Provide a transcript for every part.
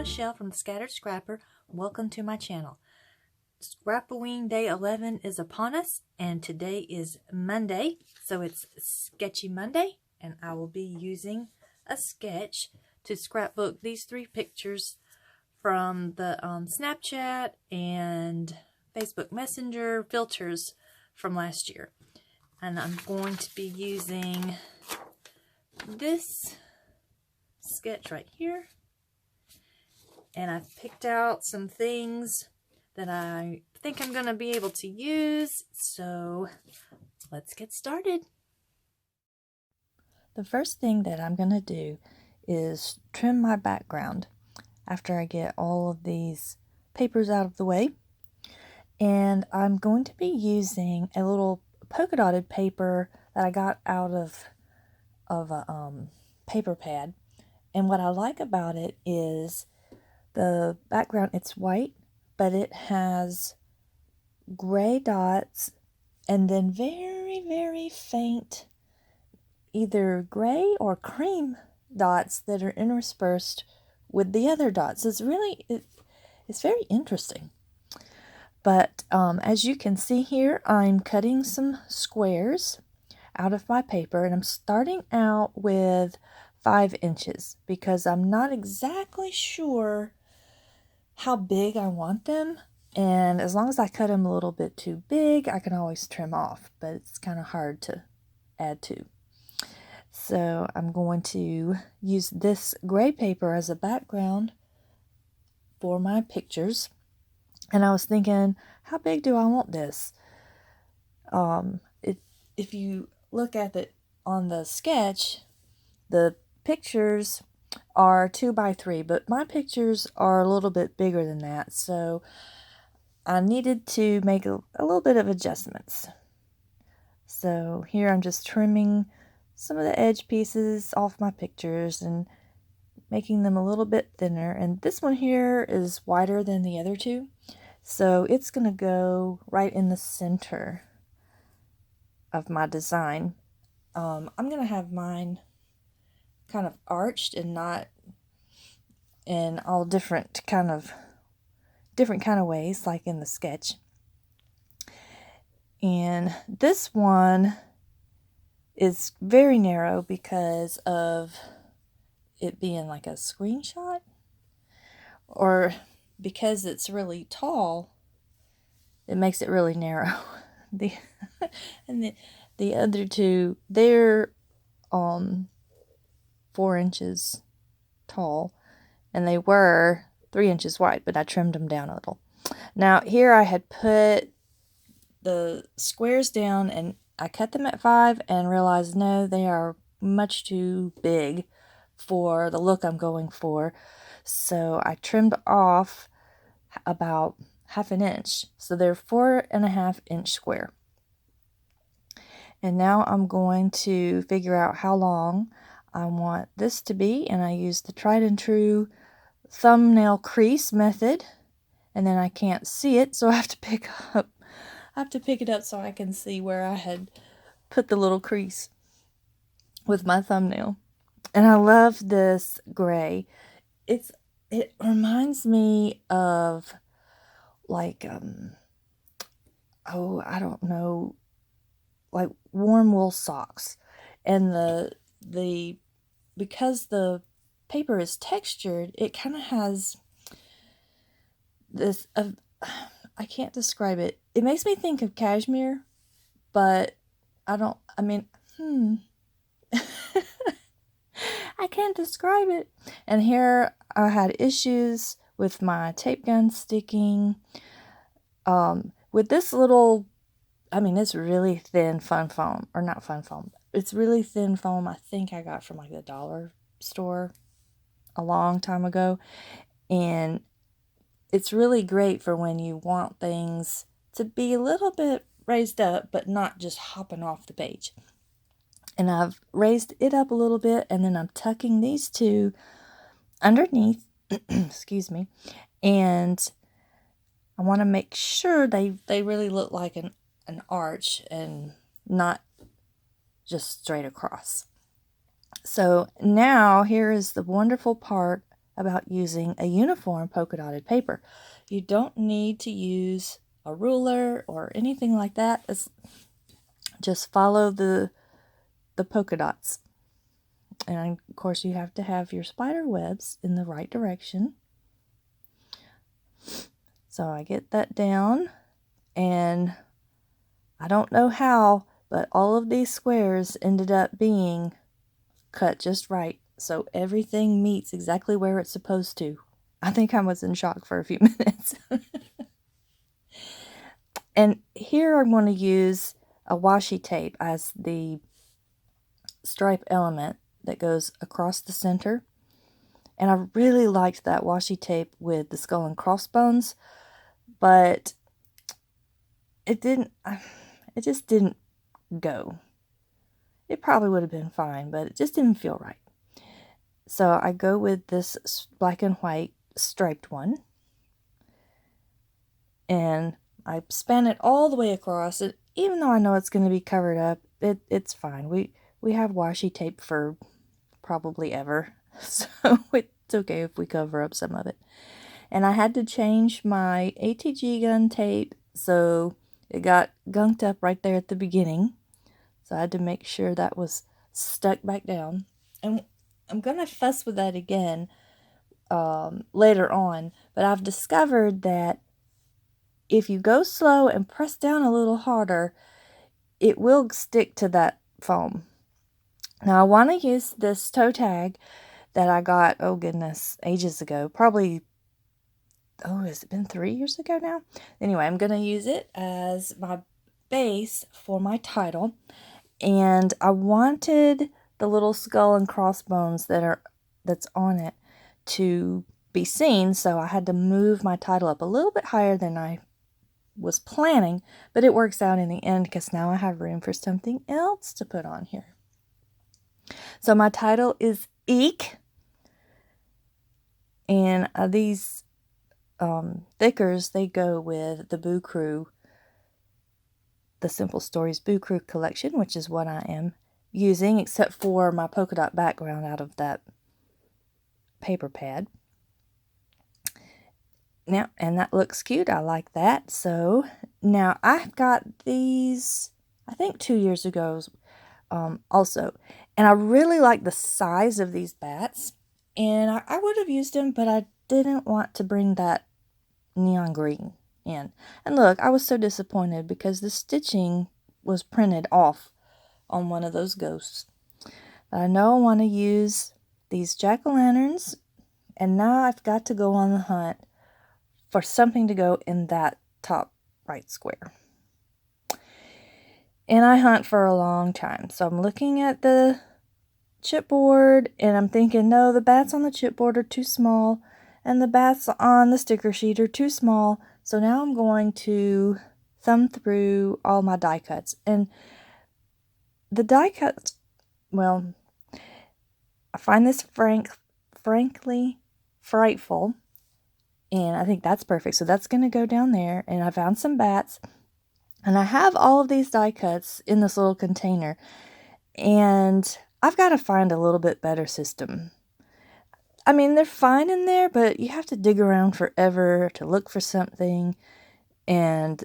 Michele from the Scattered Scrapper. Welcome to my channel. SCRAP-O-WEEN Day 11 is upon us, and today is Monday, so it's Sketchy Monday, and I will be using a sketch to scrapbook these three pictures from the Snapchat and Facebook Messenger filters from last year. And I'm going to be using this sketch right here. And I've picked out some things that I think I'm going to be able to use. So let's get started. The first thing that I'm going to do is trim my background after I get all of these papers out of the way. And I'm going to be using a little polka dotted paper that I got out of a paper pad. And what I like about it is the background, it's white, but it has gray dots and then very, very faint either gray or cream dots that are interspersed with the other dots. It's really, it's very interesting. But as you can see here, I'm cutting some squares out of my paper, and I'm starting out with 5 inches because I'm not exactly sure how big I want them, and as long as I cut them a little bit too big, I can always trim off, but it's kind of hard to add to. So I'm going to use this gray paper as a background for my pictures, and I was thinking, how big do I want this? If you look at it on the sketch, the pictures are 2 by 3, but my pictures are a little bit bigger than that, so I needed to make a little bit of adjustments. So here I'm just trimming some of the edge pieces off my pictures and making them a little bit thinner, and this one here is wider than the other two, so it's going to go right in the center of my design. I'm going to have mine kind of arched and not in all different kind of ways like in the sketch. And this one is very narrow because of it being like a screenshot, or because it's really tall, it makes it really narrow. The other two, they're 4 inches tall, and they were 3 inches wide, but I trimmed them down a little. Now here I had put the squares down and I cut them at 5 and realized no, they are much too big for the look I'm going for. So I trimmed off about 1/2 inch. So they're 4.5 inch square. And now I'm going to figure out how long I want this to be, and I use the tried and true thumbnail crease method, and then I can't see it, so I have to pick it up so I can see where I had put the little crease with my thumbnail. And I love this gray. It reminds me of like I don't know, like warm wool socks, and the because the paper is textured, it kind of has this I can't describe it. It makes me think of cashmere, but I can't describe it. And here I had issues with my tape gun sticking. With this little, it's really thin fun foam, or not fun foam. It's really thin foam. I think I got from like the dollar store a long time ago, and it's really great for when you want things to be a little bit raised up, but not just hopping off the page. And I've raised it up a little bit, and then I'm tucking these two underneath, excuse me, and I want to make sure they really look like an arch and not just straight across. So now here is the wonderful part about using a uniform polka dotted paper. You don't need to use a ruler or anything like that. Just follow the polka dots. And of course you have to have your spider webs in the right direction. So I get that down, and I don't know how, but all of these squares ended up being cut just right. So everything meets exactly where it's supposed to. I think I was in shock for a few minutes. And here I'm going to use a washi tape as the stripe element that goes across the center. And I really liked that washi tape with the skull and crossbones, but it just didn't go. It probably would have been fine, but it just didn't feel right. So I go with this black and white striped one, and I span it all the way across it. Even though I know it's going to be covered up, it's fine. We have washi tape for probably ever, so it's okay if we cover up some of it. And I had to change my ATG gun tape, so it got gunked up right there at the beginning. So I had to make sure that was stuck back down. And I'm going to fuss with that again later on, but I've discovered that if you go slow and press down a little harder, it will stick to that foam. Now I want to use this toe tag that I got, oh goodness, ages ago. Probably, has it been 3 years ago now? Anyway, I'm going to use it as my base for my title. And I wanted the little skull and crossbones that's on it to be seen, so I had to move my title up a little bit higher than I was planning, but it works out in the end because now I have room for something else to put on here. So my title is EEK, and these thickers, they go with the Boo Crew, the Simple Stories Boo Crew collection, which is what I am using, except for my polka dot background out of that paper pad. Now, and that looks cute. I like that. So now I got these, I think 2 years ago also. And I really like the size of these bats. And I would have used them, but I didn't want to bring that neon green in. And look, I was so disappointed because the stitching was printed off on one of those ghosts. But I know I want to use these jack-o'-lanterns, and now I've got to go on the hunt for something to go in that top right square. And I hunt for a long time. So I'm looking at the chipboard and I'm thinking, no, the bats on the chipboard are too small and the bats on the sticker sheet are too small. So now I'm going to thumb through all my die cuts. And the die cuts, well, I find this frankly frightful. And I think that's perfect. So that's going to go down there. And I found some bats. And I have all of these die cuts in this little container. And I've got to find a little bit better system. I mean, they're fine in there, but you have to dig around forever to look for something. And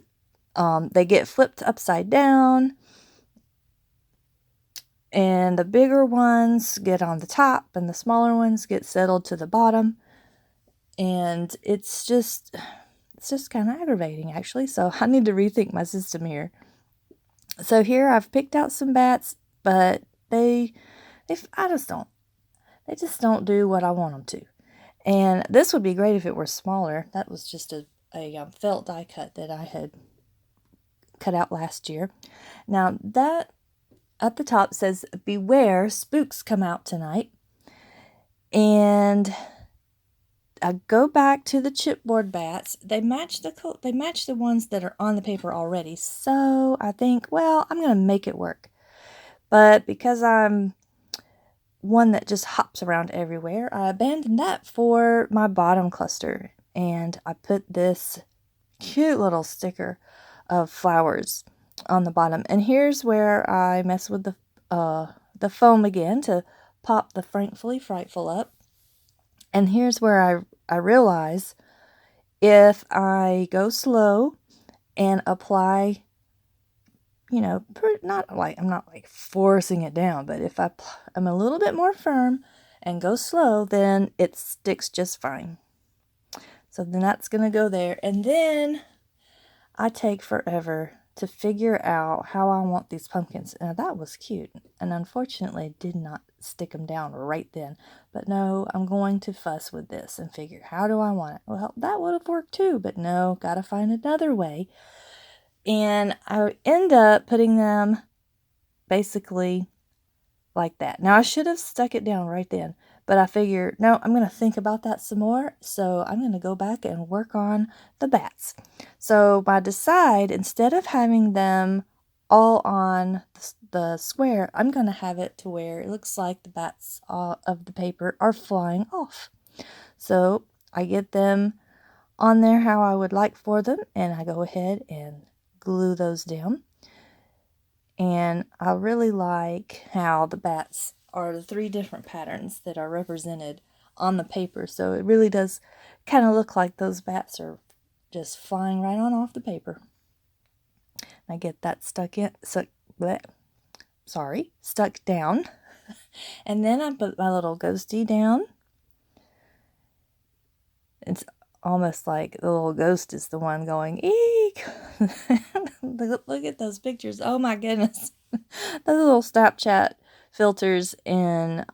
they get flipped upside down. And the bigger ones get on the top. And the smaller ones get settled to the bottom. And it's just kind of aggravating, actually. So I need to rethink my system here. So here I've picked out some bats, but they just don't do what I want them to. And this would be great if it were smaller. That was just a felt die cut that I had cut out last year. Now that at the top says, "Beware, spooks come out tonight." And I go back to the chipboard bats. They match the ones that are on the paper already. So I think, well, I'm going to make it work. But because I'm one that just hops around everywhere, I abandoned that for my bottom cluster. And I put this cute little sticker of flowers on the bottom. And here's where I mess with the foam again to pop the Frankfully Frightful up. And here's where I realize if I go slow and apply, you know, not like, I'm not like forcing it down, but if I'm a little bit more firm and go slow, then it sticks just fine. So then that's going to go there. And then I take forever to figure out how I want these pumpkins. Now that was cute, and unfortunately did not stick them down right then. But no, I'm going to fuss with this and figure, how do I want it? Well, that would have worked too, but no, gotta find another way. And I end up putting them basically like that. Now I should have stuck it down right then, but I figure, no, I'm going to think about that some more. So I'm going to go back and work on the bats. So I decide, instead of having them all on the square, I'm going to have it to where it looks like the bats of the paper are flying off. So I get them on there how I would like for them, and I go ahead and glue those down. And I really like how the bats are the 3 different patterns that are represented on the paper. So it really does kind of look like those bats are just flying right on off the paper. I get that stuck down. And then I put my little ghosty down. It's almost like the little ghost is the one going, eek! Look at those pictures. Oh my goodness. Those little Snapchat filters in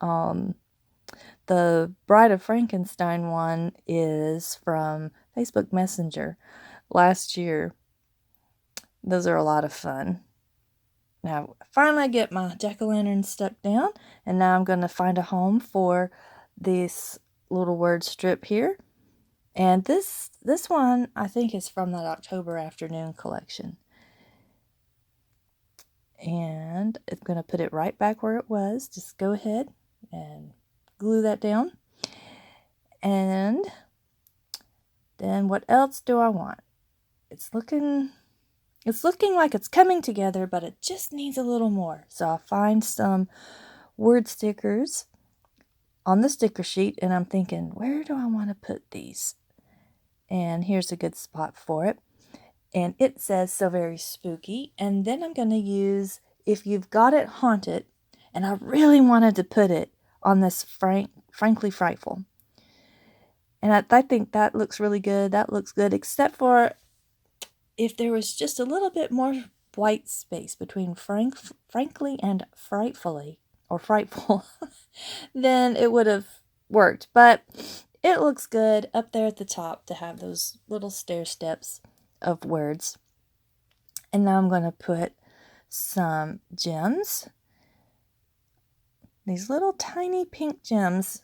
the Bride of Frankenstein one is from Facebook Messenger last year. Those are a lot of fun. Now, finally I get my jack-o'-lantern stuck down, and now I'm going to find a home for this little word strip here. And this one, I think, is from that October Afternoon collection. And I'm going to put it right back where it was. Just go ahead and glue that down. And then what else do I want? It's looking like it's coming together, but it just needs a little more. So I'll find some word stickers on the sticker sheet, and I'm thinking, where do I want to put these? And here's a good spot for it. And it says so very spooky. And then I'm going to use If You've Got It Haunted. And I really wanted to put it on this Frankly Frightful. And I think that looks really good. That looks good, except for if there was just a little bit more white space between frankly and frightfully, or frightful, then it would have worked. But it looks good up there at the top to have those little stair steps of words. And now I'm going to put some gems, these little tiny pink gems,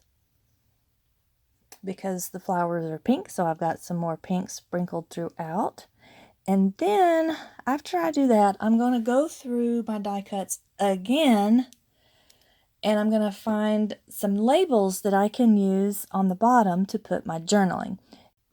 because the flowers are pink, so I've got some more pink sprinkled throughout. And then after I do that, I'm going to go through my die cuts again, and I'm going to find some labels that I can use on the bottom to put my journaling.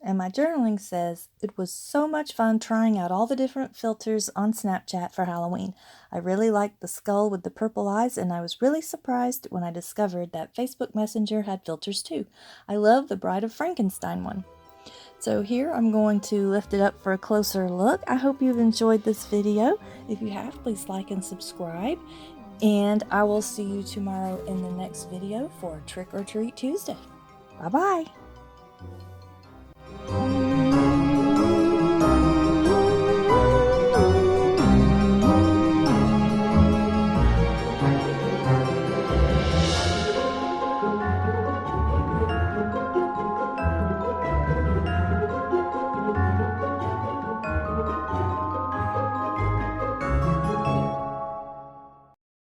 And my journaling says, it was so much fun trying out all the different filters on Snapchat for Halloween. I really liked the skull with the purple eyes, and I was really surprised when I discovered that Facebook Messenger had filters too. I love the Bride of Frankenstein one. So here I'm going to lift it up for a closer look. I hope you've enjoyed this video. If you have, please like and subscribe. And I will see you tomorrow in the next video for Trick or Treat Tuesday. Bye-bye.